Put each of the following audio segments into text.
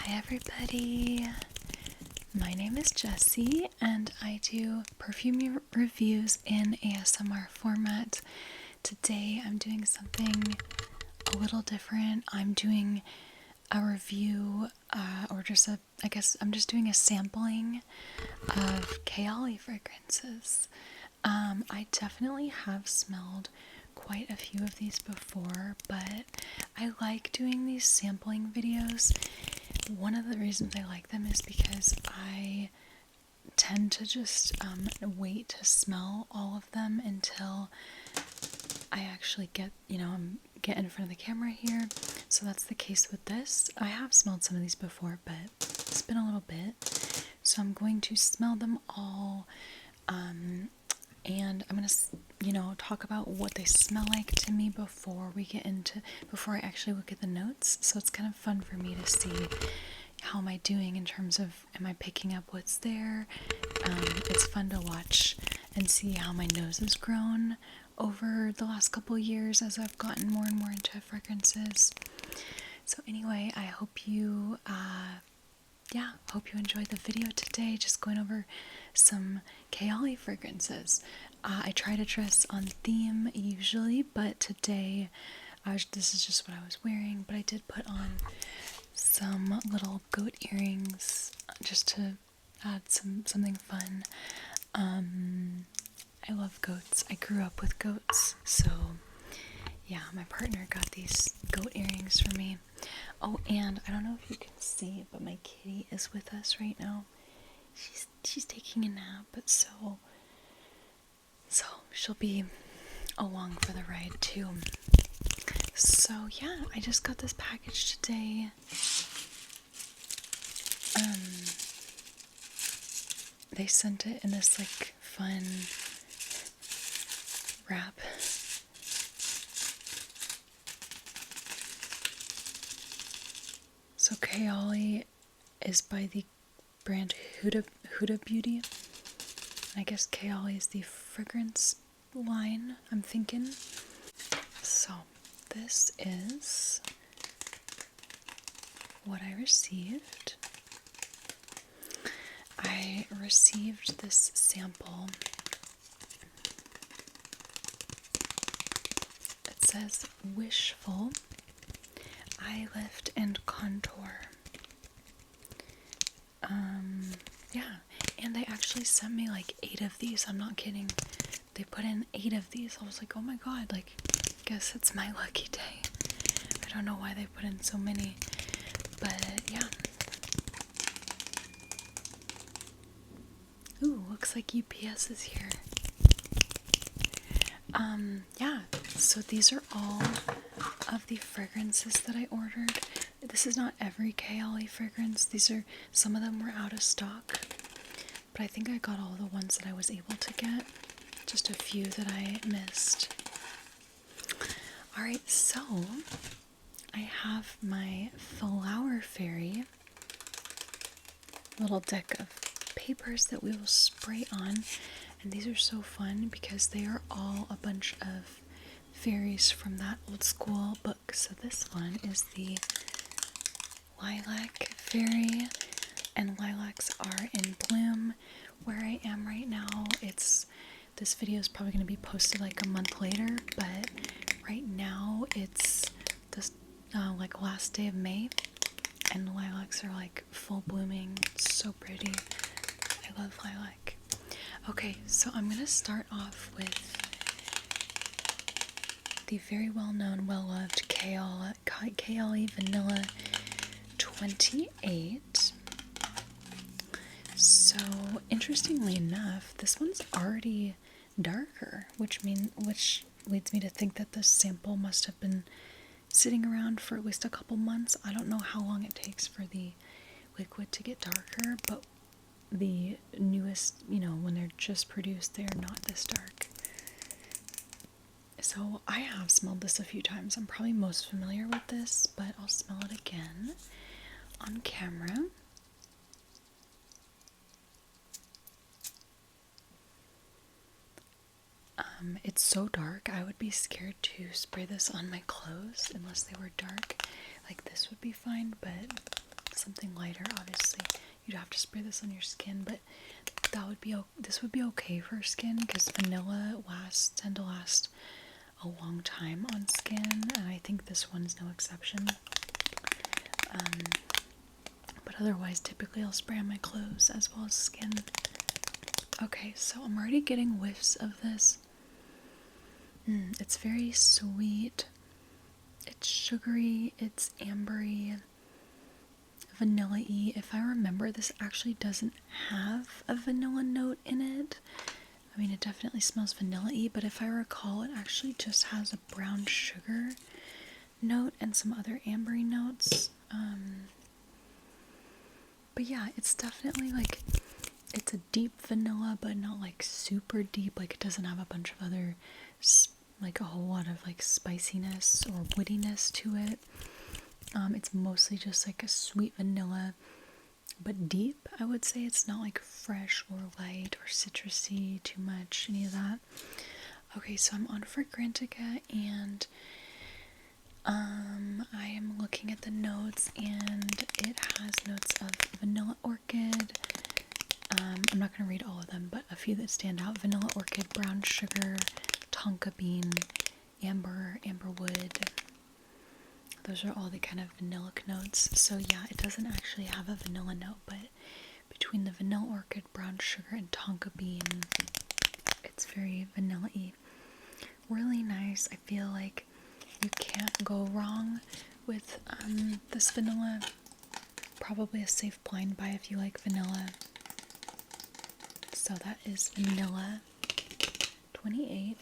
Hi everybody, my name is Jessie and I do perfume reviews in ASMR format. Today I'm doing something a little different. I'm doing a review I guess I'm just doing a sampling of Kayali fragrances. I definitely have smelled quite a few of these before, but I like doing these sampling videos. One of the reasons I like them is because I tend to just wait to smell all of them until I actually get in front of the camera here. So that's the case with this. I have smelled some of these before, but it's been a little bit. So I'm going to smell them all, and I'm gonna, talk about what they smell like to me before I actually look at the notes. So it's kind of fun for me to see how am I doing in terms of, am I picking up what's there? It's fun to watch and see how my nose has grown over the last couple years as I've gotten more and more into fragrances. So anyway, I hope you enjoyed the video today, just going over some Kayali fragrances. I try to dress on theme usually, but today this is just what I was wearing, but I did put on some little goat earrings just to add something fun. I love goats. I grew up with goats, so yeah, my partner got these goat earrings for me. Oh, and I don't know if you can see, but my kitty is with us right now. She's taking a nap, but so she'll be along for the ride too. So yeah, I just got this package today. They sent it in this like fun wrap. So Kayali is by the brand Huda Beauty. I guess Kayali is the fragrance line, I'm thinking. So this is what I received. I received this sample. It says Wishful Eye Lift and Contour. Yeah, and they actually sent me like 8 of these. I'm not kidding. They put in 8 of these. I was like, oh my god, like, guess it's my lucky day. I don't know why they put in so many, but yeah. Ooh, looks like UPS is here. Yeah, so these are all of the fragrances that I ordered. This is not every Kayali fragrance. Some of them were out of stock, but I think I got all the ones that I was able to get. Just a few that I missed. Alright, so I have my Flower Fairy little deck of papers that we will spray on, and these are so fun because they are all a bunch of fairies from that old school book. So this one is the Lilac Fairy, and lilacs are in bloom where I am right now. This video is probably going to be posted like a month later, but right now it's this like last day of May, and the lilacs are like full blooming. It's so pretty. I love lilac. Okay, so I'm gonna start off with the very well-known, well-loved Kayali Vanilla 28. So interestingly enough, this one's already darker, which leads me to think that this sample must have been sitting around for at least a couple months. I don't know how long it takes for the liquid to get darker, but the newest, when they're just produced, they are not this dark. So I have smelled this a few times. I'm probably most familiar with this, but I'll smell it again on camera. It's so dark, I would be scared to spray this on my clothes unless they were dark. Like this would be fine, but something lighter, obviously you'd have to spray this on your skin, but this would be okay for skin because vanilla tend to last a long time on skin, and I think this one's no exception. But otherwise, typically I'll spray on my clothes as well as skin. Okay, so I'm already getting whiffs of this. It's very sweet. It's sugary. It's ambery. Vanilla-y. If I remember, this actually doesn't have a vanilla note in it. I mean, it definitely smells vanilla-y, but if I recall, it actually just has a brown sugar note and some other ambery notes. But yeah, it's definitely like, it's a deep vanilla, but not like super deep. Like, it doesn't have a bunch of other, like a whole lot of like spiciness or woodiness to it. It's mostly just like a sweet vanilla, but deep. I would say it's not like fresh or light or citrusy too much, any of that. Okay, so I'm on Fragrantica, and I am looking at the notes, and it has notes of vanilla orchid. I'm not going to read all of them, but a few that stand out: vanilla orchid, brown sugar, tonka bean, amberwood. Those are all the kind of vanillic notes. So yeah, it doesn't actually have a vanilla note, but between the vanilla orchid, brown sugar, and tonka bean, it's very vanilla-y. Really nice. I feel like you can't go wrong with this vanilla. Probably a safe blind buy if you like vanilla. So that is vanilla 28.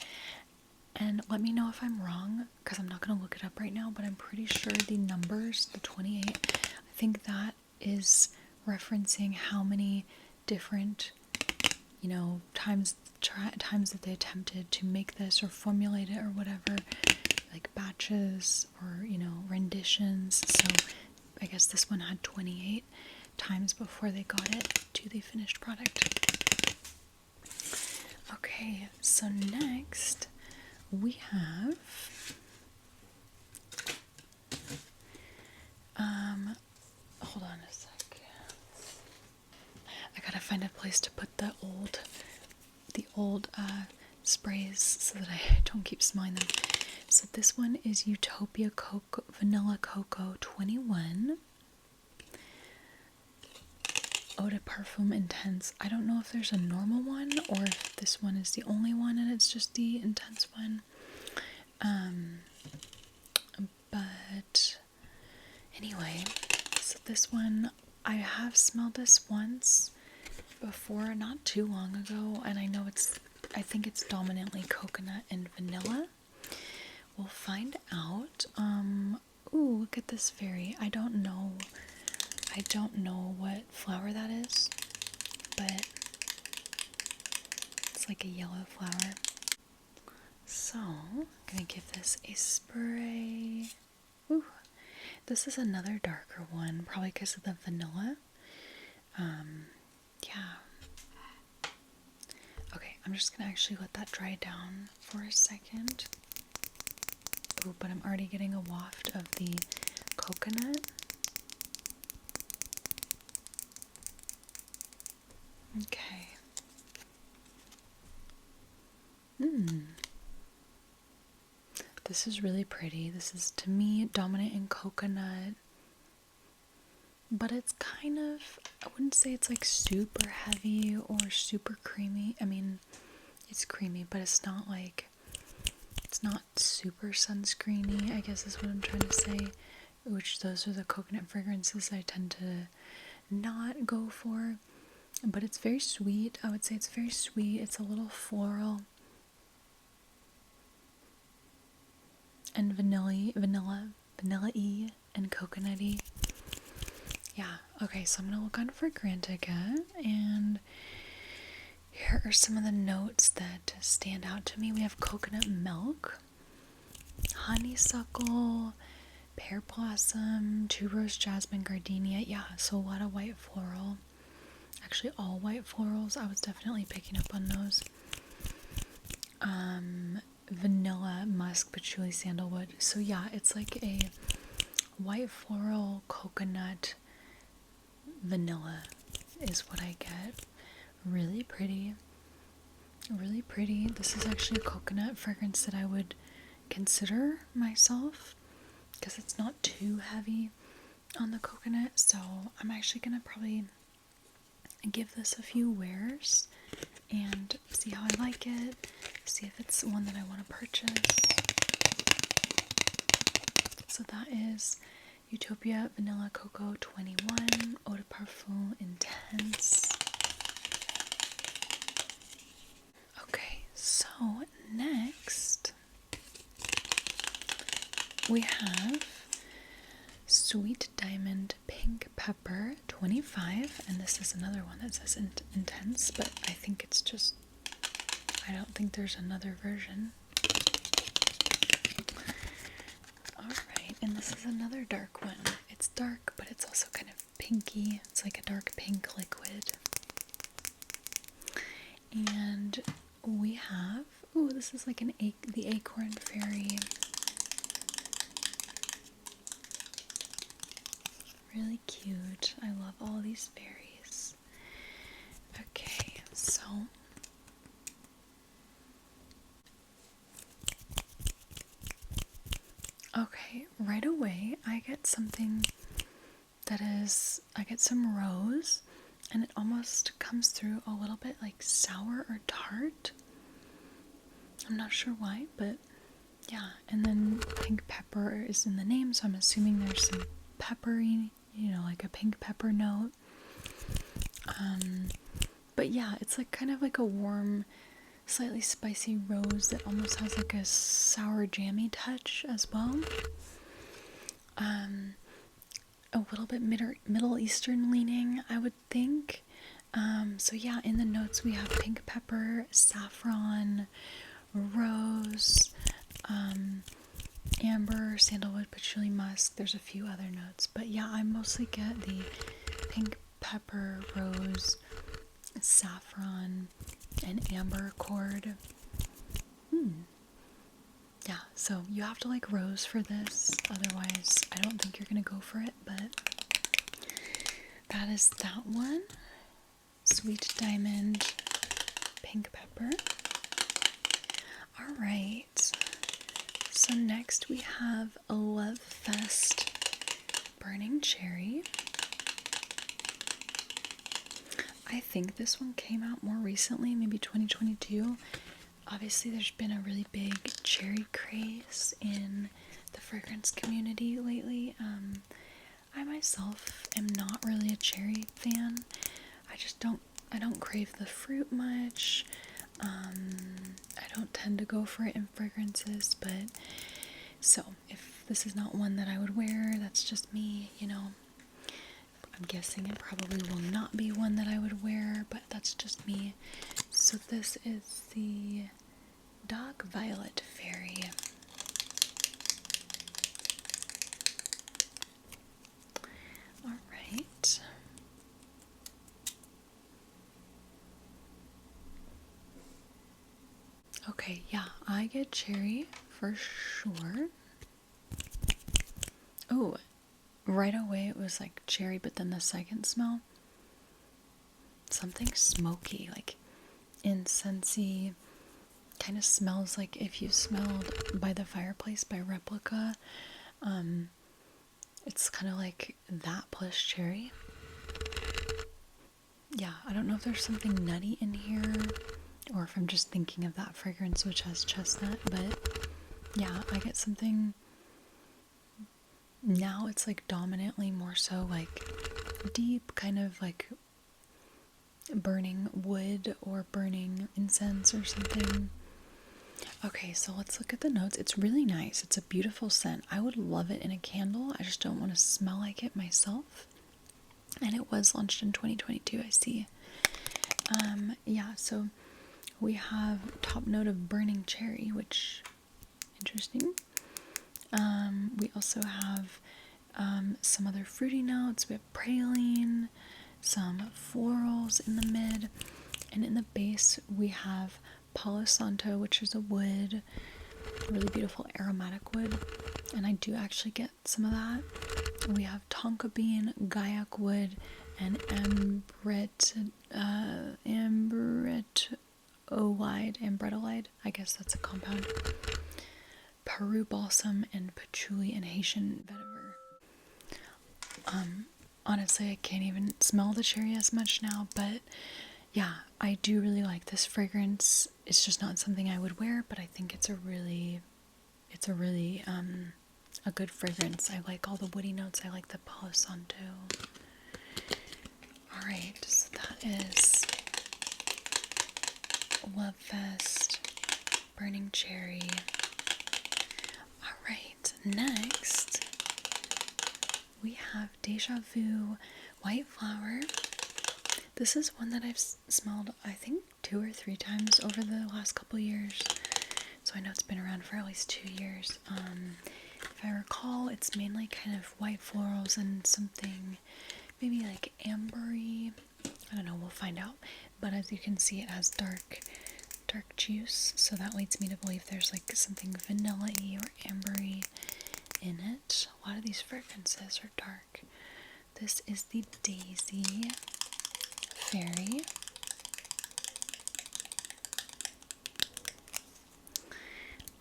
And let me know if I'm wrong, because I'm not going to look it up right now, but I'm pretty sure the numbers, the 28, I think that is referencing how many different, you know, times that they attempted to make this or formulate it or whatever, like batches or, you know, renditions. So I guess this one had 28 times before they got it to the finished product. Okay, so next we have hold on a sec. I gotta find a place to put the old sprays so that I don't keep smelling them. So this one is Utopia Vanilla Coco 21 Eau de Perfume Intense. I don't know if there's a normal one or if this one is the only one and it's just the intense one. But anyway, so this one, I have smelled this once before, not too long ago, and I think it's dominantly coconut and vanilla. We'll find out. Ooh, look at this fairy. I don't know what flower that is, but it's like a yellow flower. So, I'm gonna give this a spray. Ooh, this is another darker one, probably because of the vanilla. Yeah. Okay, I'm just gonna actually let that dry down for a second. Ooh, but I'm already getting a waft of the coconut. Okay. This is really pretty. This is, to me, dominant in coconut. But it's kind of, I wouldn't say it's like super heavy or super creamy. I mean, it's creamy, but it's not super sunscreeny, I guess is what I'm trying to say. Which those are the coconut fragrances I tend to not go for. But it's very sweet. I would say it's very sweet. It's a little floral. And vanilla-y and coconutty. Yeah, okay, so I'm gonna look on Fragrantica, and here are some of the notes that stand out to me. We have coconut milk, honeysuckle, pear blossom, tuberose, jasmine, gardenia. Yeah, so a lot of white floral. Actually, all white florals. I was definitely picking up on those. Vanilla, musk, patchouli, sandalwood. So yeah, it's like a white floral coconut vanilla is what I get. Really pretty. Really pretty. This is actually a coconut fragrance that I would consider myself because it's not too heavy on the coconut. So I'm actually gonna probably give this a few wears and see how I like it, see if it's one that I want to purchase. So that is Utopia Vanilla Coco 21 Eau de Parfum Intense. Okay, so next we have Sweet Diamond Pink Pepper 25, and this is another one that says intense, but I think it's just, I don't think there's another version. Alright, and this is another dark one. It's dark, but it's also kind of pinky. It's like a dark pink liquid. And we have, ooh, this is like the Acorn Fairy. Really cute. I love all these berries. Okay, so okay, right away I get something that is, I get some rose, and it almost comes through a little bit like sour or tart. I'm not sure why, but yeah. And then pink pepper is in the name, so I'm assuming there's some peppery, you know, like a pink pepper note. But yeah, it's like kind of like a warm, slightly spicy rose that almost has like a sour jammy touch as well. A little bit Middle Eastern leaning, I would think. So yeah, in the notes we have pink pepper, saffron, rose, amber, sandalwood, patchouli, musk. There's a few other notes, but yeah, I mostly get the pink pepper, rose, saffron, and amber accord. Yeah, so you have to like rose for this, otherwise I don't think you're gonna go for it, but that is that one. Sweet Diamond Pink Pepper. Alright, so next we have a Lovefest Burning Cherry. I think this one came out more recently, maybe 2022. Obviously, there's been a really big cherry craze in the fragrance community lately. I myself am not really a cherry fan. I don't crave the fruit much. I don't tend to go for it in fragrances, but so if this is not one that I would wear, that's just me, you know. I'm guessing it probably will not be one that I would wear, but that's just me. So this is the Dog Violet Fairy. Alright. Okay, yeah, I get cherry for sure. Oh, right away it was like cherry, but then the second smell, something smoky, like incensey, kind of smells like if you smelled By the Fireplace by Replica. It's kind of like that plus cherry. Yeah, I don't know if there's something nutty in here or if I'm just thinking of that fragrance which has chestnut, but yeah, I get something. Now it's like dominantly more so like deep, kind of like burning wood or burning incense or something. Okay, so let's look at the notes. It's really nice. It's a beautiful scent. I would love it in a candle. I just don't want to smell like it myself. And it was launched in 2022, I see. Yeah, so we have top note of burning cherry, which, interesting. We also have some other fruity notes. We have praline, some florals in the mid, and in the base we have Palo Santo, which is a wood, really beautiful aromatic wood, and I do actually get some of that. We have tonka bean, gaiac wood, and ambretolide. I guess that's a compound. Peru balsam and patchouli and Haitian vetiver. Honestly, I can't even smell the cherry as much now, but yeah, I do really like this fragrance. It's just not something I would wear, but I think it's a really a good fragrance. I like all the woody notes. I like the Palo Santo. Alright, so that is Lovefest Burning Cherry. Alright, next we have Deja Vu White Flower. This is one that I've smelled, I think, 2 or 3 times over the last couple years. So I know it's been around for at least 2 years. If I recall, it's mainly kind of white florals and something maybe like ambery. I don't know, we'll find out. But as you can see, it has dark juice, so that leads me to believe there's like something vanilla-y or ambery in it. A lot of these fragrances are dark. This is the Daisy Fairy.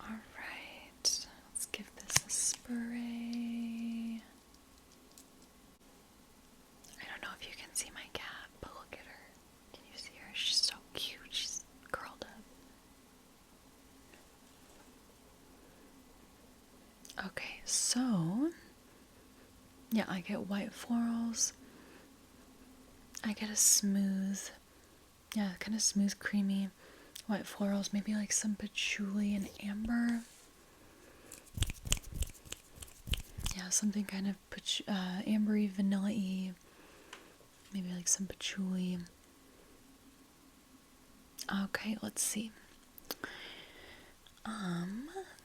Alright, let's give this a spray. I don't know if you can see my cat, but look at her. Can you see her? She's so cute. She's curled up. Okay, so yeah, I get white florals. I get a smooth, yeah, kind of smooth, creamy white florals, maybe like some patchouli and amber. Yeah, something kind of ambery, vanilla-y, maybe like some patchouli. Okay, let's see.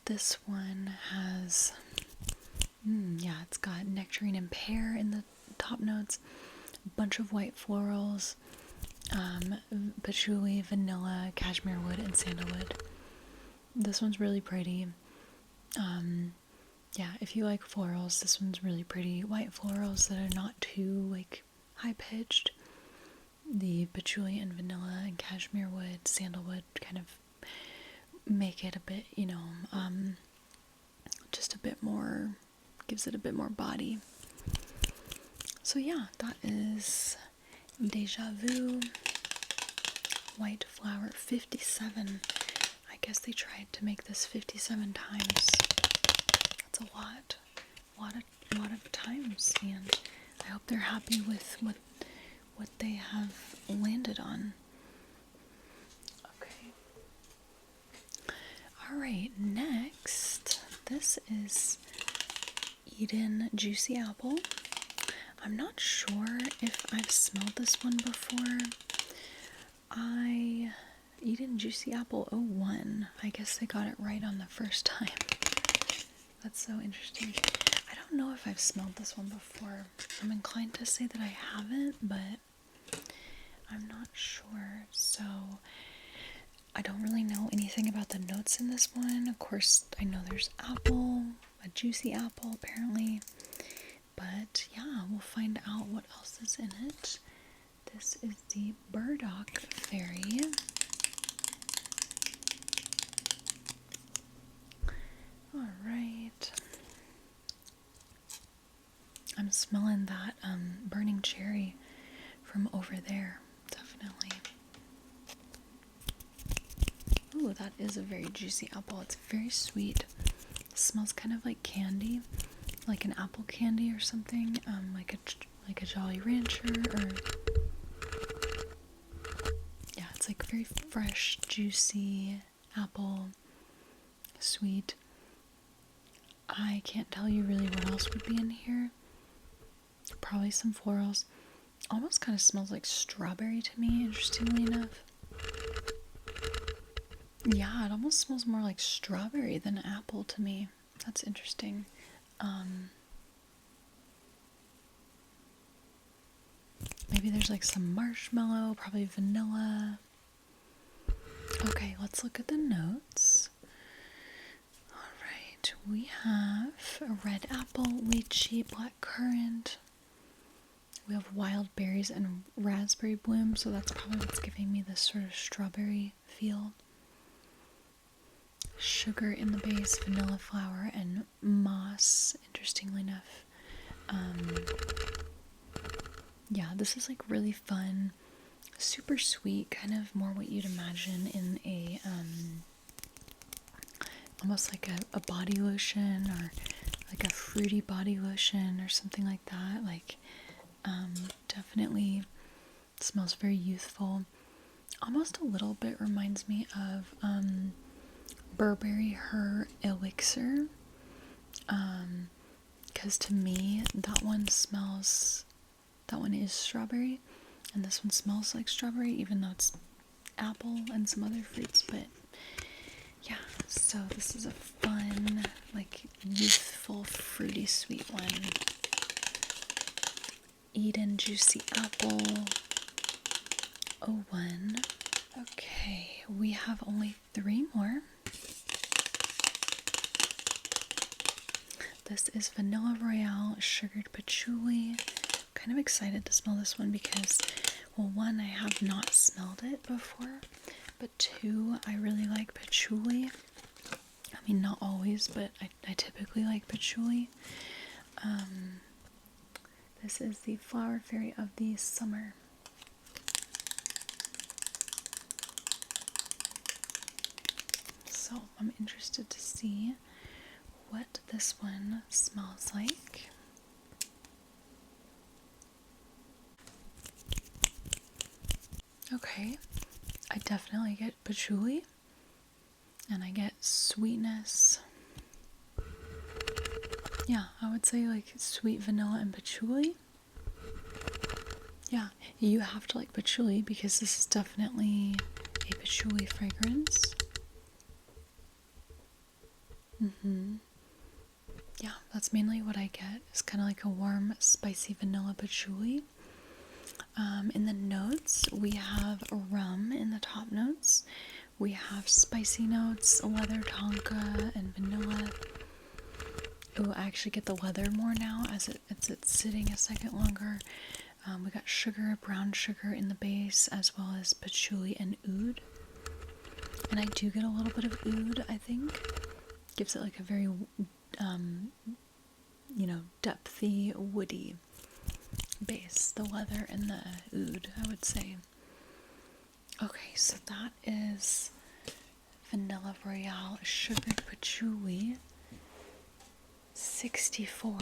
This one has, yeah, it's got nectarine and pear in the top notes, a bunch of white florals, patchouli, vanilla, cashmere wood, and sandalwood. This one's really pretty. Yeah, if you like florals, this one's really pretty. White florals that are not too, like, high-pitched. The patchouli and vanilla and cashmere wood, sandalwood kind of make it a bit, you know, just a bit more, gives it a bit more body. So yeah, that is Deja Vu White Flower 57. I guess they tried to make this 57 times. That's a lot of times, and I hope they're happy with what they have landed on. Okay. Alright, next, this is Eden Juicy Apple. I'm not sure if I've smelled this one before. Eden Juicy Apple 01. I guess they got it right on the first time. That's so interesting. I don't know if I've smelled this one before. I'm inclined to say that I haven't, but I'm not sure. So I don't really know anything about the notes in this one. Of course, I know there's apple, a juicy apple apparently. But yeah, we'll find out what else is in it. This is the Burdock Fairy. Alright. I'm smelling that burning cherry from over there, definitely. Ooh, that is a very juicy apple. It's very sweet. It smells kind of like candy, like an apple candy or something, like a Jolly Rancher, or yeah, it's like very fresh, juicy apple, sweet. I can't tell you really what else would be in here. Probably some florals. Almost kind of smells like strawberry to me, interestingly enough. Yeah, it almost smells more like strawberry than apple to me. That's interesting. Maybe there's like some marshmallow, probably vanilla. Okay, let's look at the notes. Alright, right, we have a red apple, lychee, black currant. We have wild berries and raspberry bloom, so that's probably what's giving me this sort of strawberry feel. Sugar in the base, vanilla flower, and moss, interestingly enough. Yeah, this is like really fun, super sweet, kind of more what you'd imagine in a, almost like a body lotion or like a fruity body lotion or something like that. Like, definitely smells very youthful. Almost a little bit reminds me of Burberry Her Elixir. Because to me, that one is strawberry, and this one smells like strawberry, even though it's apple and some other fruits. But yeah, so this is a fun, like, youthful, fruity, sweet one. Eden Juicy Apple 01. Okay, we have only 3 more. This is Vanilla Royale Sugared Patchouli. Kind of excited to smell this one because, well, 1, I have not smelled it before, but 2, I really like patchouli. I mean, not always, but I typically like patchouli. This is the Flower Fairy of the Summer. So I'm interested to see what this one smells like. Okay, I definitely get patchouli, and I get sweetness. Yeah, I would say like sweet vanilla and patchouli. Yeah, you have to like patchouli because this is definitely a patchouli fragrance. Yeah, that's mainly what I get. It's kind of like a warm, spicy vanilla patchouli. In the notes, we have rum in the top notes. We have spicy notes, leather tonka, and vanilla. Oh, I actually get the leather more now as it's sitting a second longer. We got sugar, brown sugar in the base, as well as patchouli and oud. And I do get a little bit of oud, I think. Gives it like a very, depthy, woody base. The leather and the oud, I would say. Okay, so that is Vanilla Royale Sugared Patchouli 64.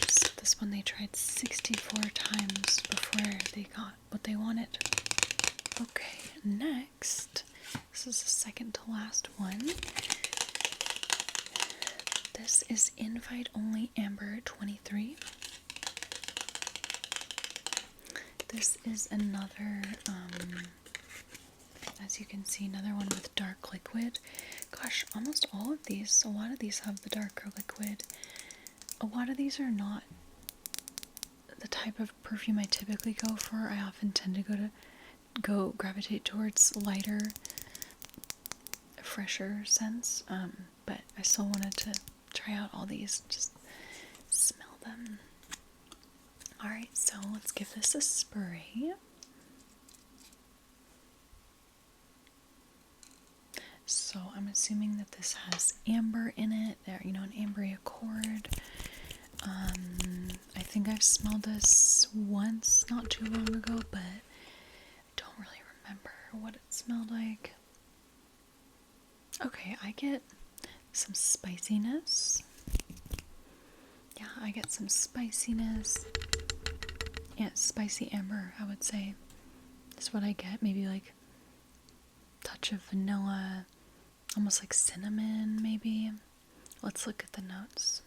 So this one they tried 64 times before they got what they wanted. Okay, next, this is the second to last one. This is Invite Only Amber 23. This is another, as you can see, another one with dark liquid. Gosh, almost all of these, a lot of these have the darker liquid. A lot of these are not the type of perfume I typically go for. I often tend to gravitate towards lighter, fresher scents. But I still wanted to try out all these, just smell them. Alright, so let's give this a spray. So I'm assuming that this has amber in it, an amber accord. I think I've smelled this once, not too long ago, but I don't really remember what it smelled like. Okay, I get some spiciness. Yeah, I get some spiciness. Yeah, spicy amber, I would say, is what I get. Maybe like touch of vanilla, almost like cinnamon, maybe. Let's look at the notes.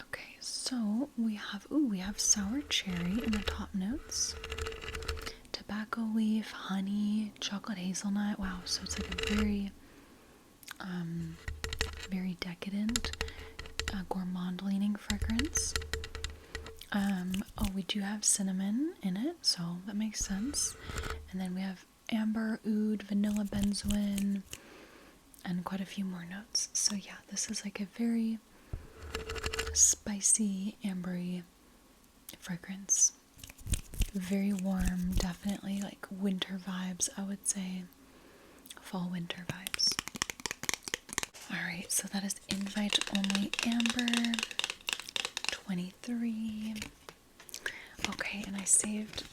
Okay, so we have sour cherry in the top notes. Tobacco leaf, honey, chocolate hazelnut. Wow, so it's like a very, very decadent, gourmand leaning fragrance. We do have cinnamon in it, so that makes sense. And then we have amber, oud, vanilla benzoin, and quite a few more notes. So yeah, this is like a very spicy, ambery fragrance. Very warm, definitely like winter vibes, I would say. Fall winter vibes. Alright, so that is invite only amber 23. Okay, and I saved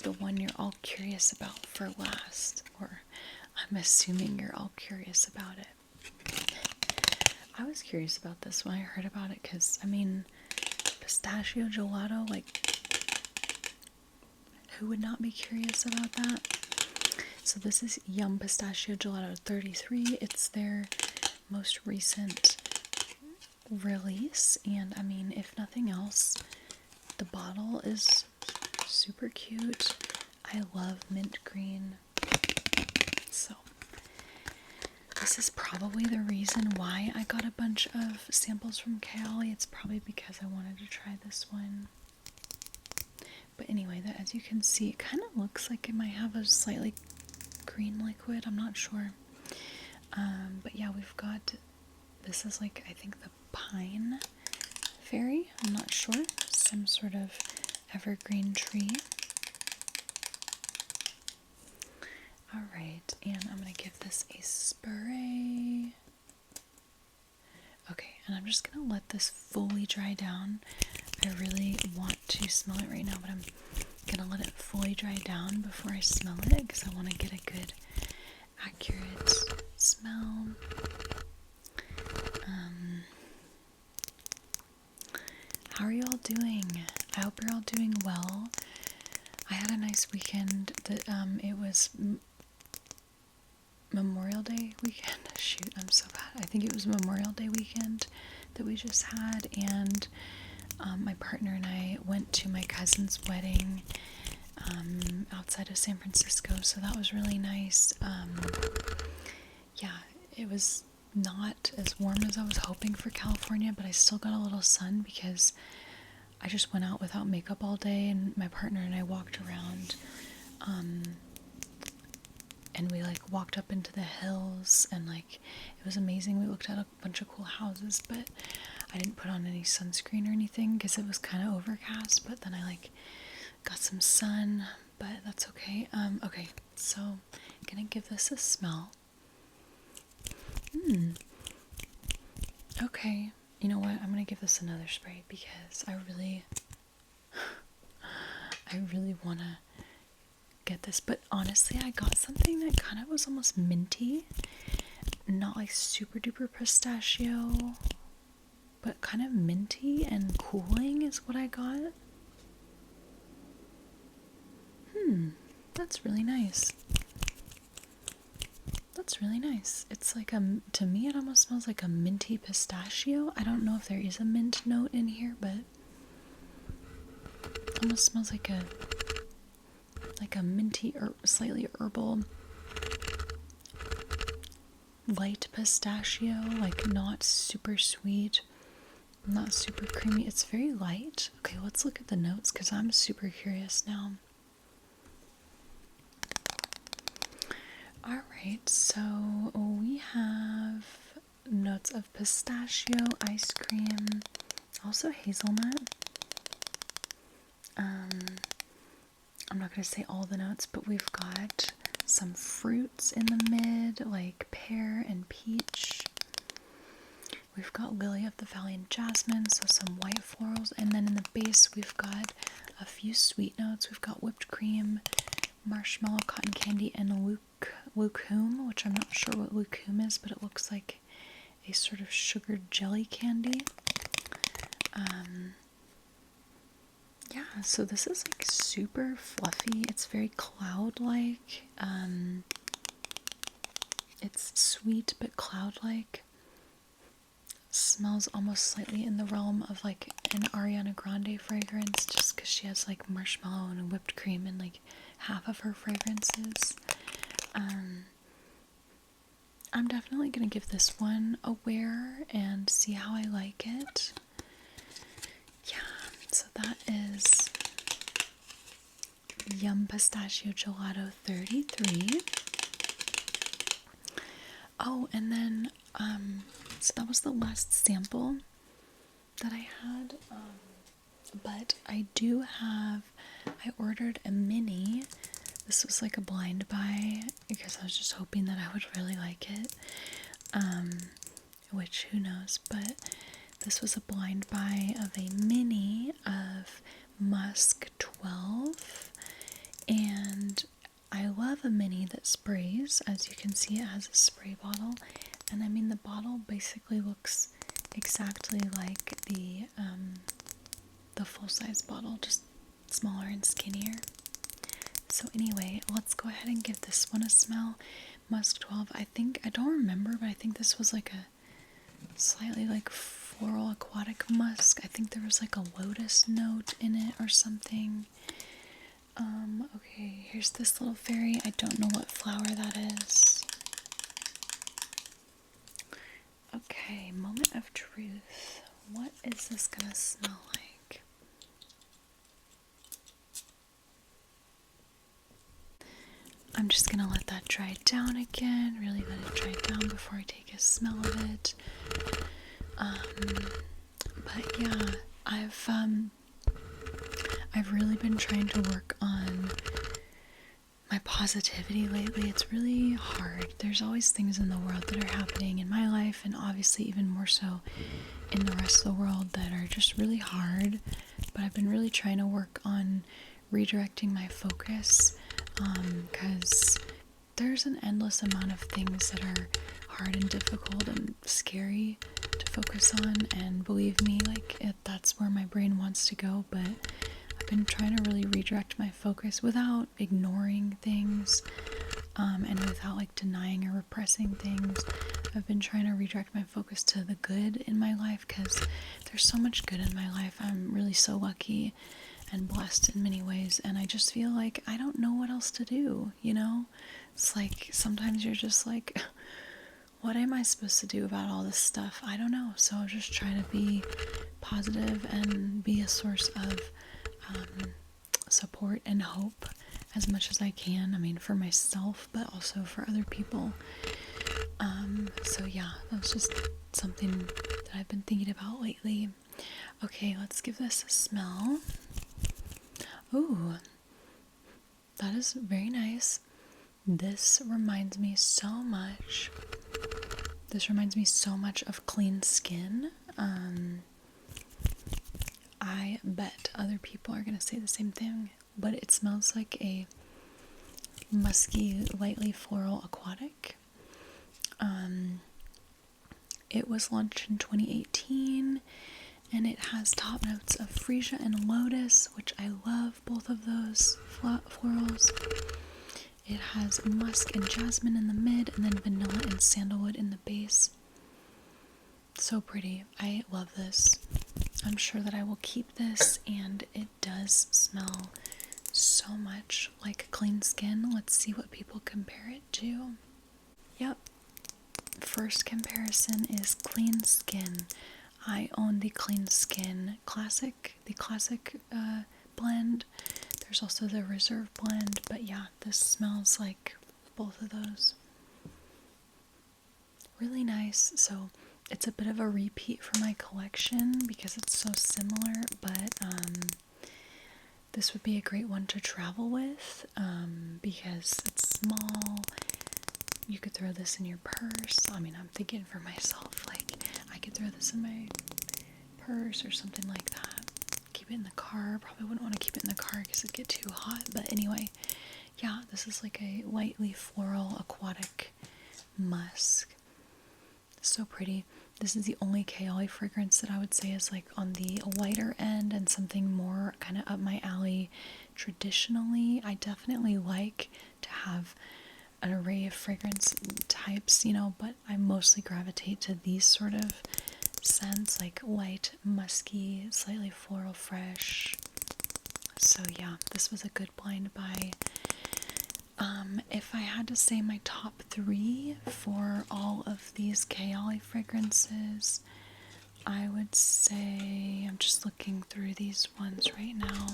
the one you're all curious about for last, or I'm assuming you're all curious about it. I was curious about this when I heard about it because, I mean, pistachio gelato, like, who would not be curious about that? So this is Yum Pistachio Gelato 33. It's their most recent release, and I mean, if nothing else, the bottle is super cute. I love mint green. So this is probably the reason why I got a bunch of samples from Kayali. It's probably because I wanted to try this one. But anyway, that, as you can see, it kind of looks like it might have a slightly green liquid. I'm not sure. But yeah, we've got, this is like, I think the pine fairy. I'm not sure. Some sort of evergreen tree. Alright, and I'm going to give this a spray. Okay, and I'm just going to let this fully dry down. I really want to smell it right now, but I'm going to let it fully dry down before I smell it because I want to get a good, accurate smell. How are you all doing? I hope you're all doing well. I had a nice weekend. It was Memorial Day weekend. Shoot, I'm so bad. I think it was Memorial Day weekend that we just had, and my partner and I went to my cousin's wedding outside of San Francisco, so that was really nice. Yeah, it was not as warm as I was hoping for California, but I still got a little sun because I just went out without makeup all day, and my partner and I walked around, and we like walked up into the hills, and like it was amazing. We looked at a bunch of cool houses, but I didn't put on any sunscreen or anything because it was kind of overcast, but then I like got some sun, but that's okay. Okay, so I'm gonna give this a smell. Okay, you know what? I'm gonna give this another spray because I really wanna get this. But honestly, I got something that kind of was almost minty, not like super duper pistachio, but kind of minty and cooling is what I got. That's really nice. That's really nice. It's like to me it almost smells like a minty pistachio. I don't know if there is a mint note in here, but it almost smells like a minty or slightly herbal light pistachio, like not super sweet, not super creamy. It's very light. Okay, let's look at the notes because I'm super curious now. Alright, so we have notes of pistachio, ice cream, also hazelnut. I'm not going to say all the notes, but we've got some fruits in the mid, like pear and peach. We've got lily of the valley and jasmine, so some white florals. And then in the base, we've got a few sweet notes. We've got whipped cream, marshmallow, cotton candy, and lucum, which I'm not sure what lucum is, but it looks like a sort of sugared jelly candy. Yeah, so this is like super fluffy. It's very cloud-like. It's sweet but cloud-like. Smells almost slightly in the realm of like an Ariana Grande fragrance, just because she has like marshmallow and whipped cream in like half of her fragrances. I'm definitely gonna give this one a wear and see how I like it. Yeah, so that is Yum Pistachio Gelato 33. Oh, and then, so that was the last sample that I had. But I ordered a mini. This was like a blind buy because I was just hoping that I would really like it. Which, who knows, but this was a blind buy of a mini of Musk 12, and I love a mini that sprays. As you can see, it has a spray bottle, and I mean the bottle basically looks exactly like the full-size bottle, just smaller and skinnier. So anyway, let's go ahead and give this one a smell. Musk 12, I don't remember, but I think this was like a slightly like floral aquatic musk. I think there was like a lotus note in it or something. Okay, here's this little fairy. I don't know what flower that is. Okay, moment of truth. What is this gonna smell like? I'm just gonna let that dry down again. Really let it dry down before I take a smell of it. But yeah, I've really been trying to work on my positivity lately. It's really hard. There's always things in the world that are happening in my life, and obviously even more so in the rest of the world, that are just really hard. But I've been really trying to work on redirecting my focus, because there's an endless amount of things that are hard and difficult and scary to focus on, and believe me, like, that's where my brain wants to go. But I've been trying to really redirect my focus without ignoring things, and without like denying or repressing things. I've been trying to redirect my focus to the good in my life, because there's so much good in my life. I'm really so lucky and blessed in many ways, and I just feel like I don't know what else to do, you know? It's like sometimes you're just like, what am I supposed to do about all this stuff? I don't know. So I'll just try to be positive and be a source of support and hope as much as I can. I mean, for myself, but also for other people. So yeah, that's just something that I've been thinking about lately. Okay, let's give this a smell. Ooh, that is very nice. This reminds me so much of clean skin. I bet other people are going to say the same thing, but it smells like a musky, lightly floral aquatic. It was launched in 2018, and it has top notes of freesia and lotus, which I love both of those florals. It has musk and jasmine in the mid, and then vanilla and sandalwood in the base. So pretty. I love this. I'm sure that I will keep this, and it does smell so much like clean skin. Let's see what people compare it to. Yep. First comparison is clean skin. I own the clean skin classic, blend. There's also the reserve blend, but yeah, this smells like both of those. Really nice. So it's a bit of a repeat for my collection because it's so similar, but this would be a great one to travel with, because it's small. You could throw this in your purse. I mean, I'm thinking for myself, like, I could throw this in my purse or something like that. Keep it in the car. Probably wouldn't want to keep it in the car because it'd get too hot. But anyway, yeah, this is like a lightly floral aquatic musk. So pretty. This is the only Kayali fragrance that I would say is like on the lighter end and something more kind of up my alley traditionally. I definitely like to have an array of fragrance types, you know, but I mostly gravitate to these sort of scents, like light, musky, slightly floral, fresh. So yeah, this was a good blind buy. If I had to say my top 3 for all of these Kayali fragrances, I would say, I'm just looking through these ones right now,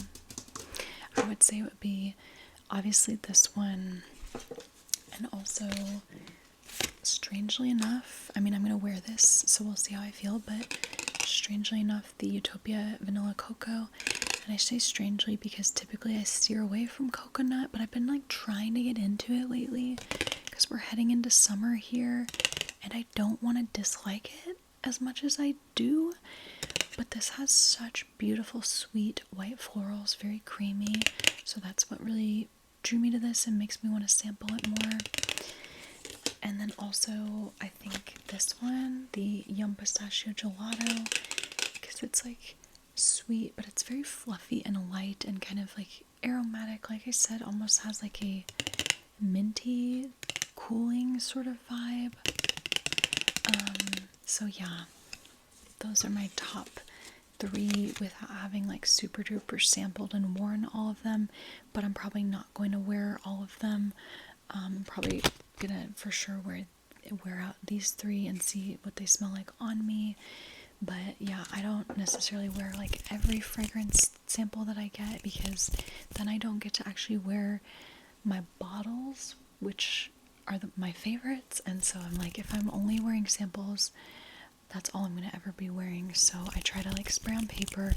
I would say it would be obviously this one, and also strangely enough, I mean, I'm gonna wear this, so we'll see how I feel, but strangely enough, the Utopia Vanilla Cocoa, and I say strangely because typically I steer away from coconut, but I've been like trying to get into it lately because we're heading into summer here, and I don't want to dislike it as much as I do, but this has such beautiful sweet white florals, very creamy, so that's what really drew me to this and makes me want to sample it more. And then also I think this one, the Yum Pistachio Gelato, because it's like sweet, but it's very fluffy and light and kind of like aromatic, like I said, almost has like a minty cooling sort of vibe. So yeah, those are my top 3 without having like super duper sampled and worn all of them, but I'm probably not going to wear all of them. I'm probably gonna for sure wear out these 3 and see what they smell like on me. But yeah, I don't necessarily wear like every fragrance sample that I get, because then I don't get to actually wear my bottles, which are my favorites. And so I'm like, if I'm only wearing samples, that's all I'm gonna ever be wearing. So I try to like spray on paper,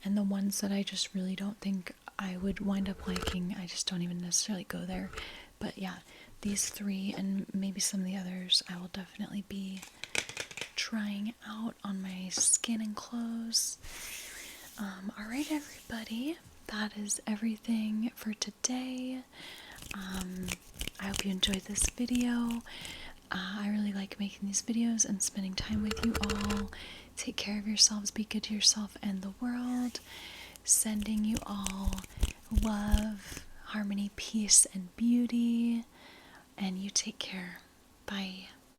and the ones that I just really don't think I would wind up liking, I just don't even necessarily go there. But yeah, these 3 and maybe some of the others I will definitely be trying out on my skin and clothes. Alright everybody, that is everything for today. I hope you enjoyed this video. I really like making these videos and spending time with you all. Take care of yourselves, be good to yourself and the world. Sending you all love, harmony, peace, and beauty. And you take care. Bye.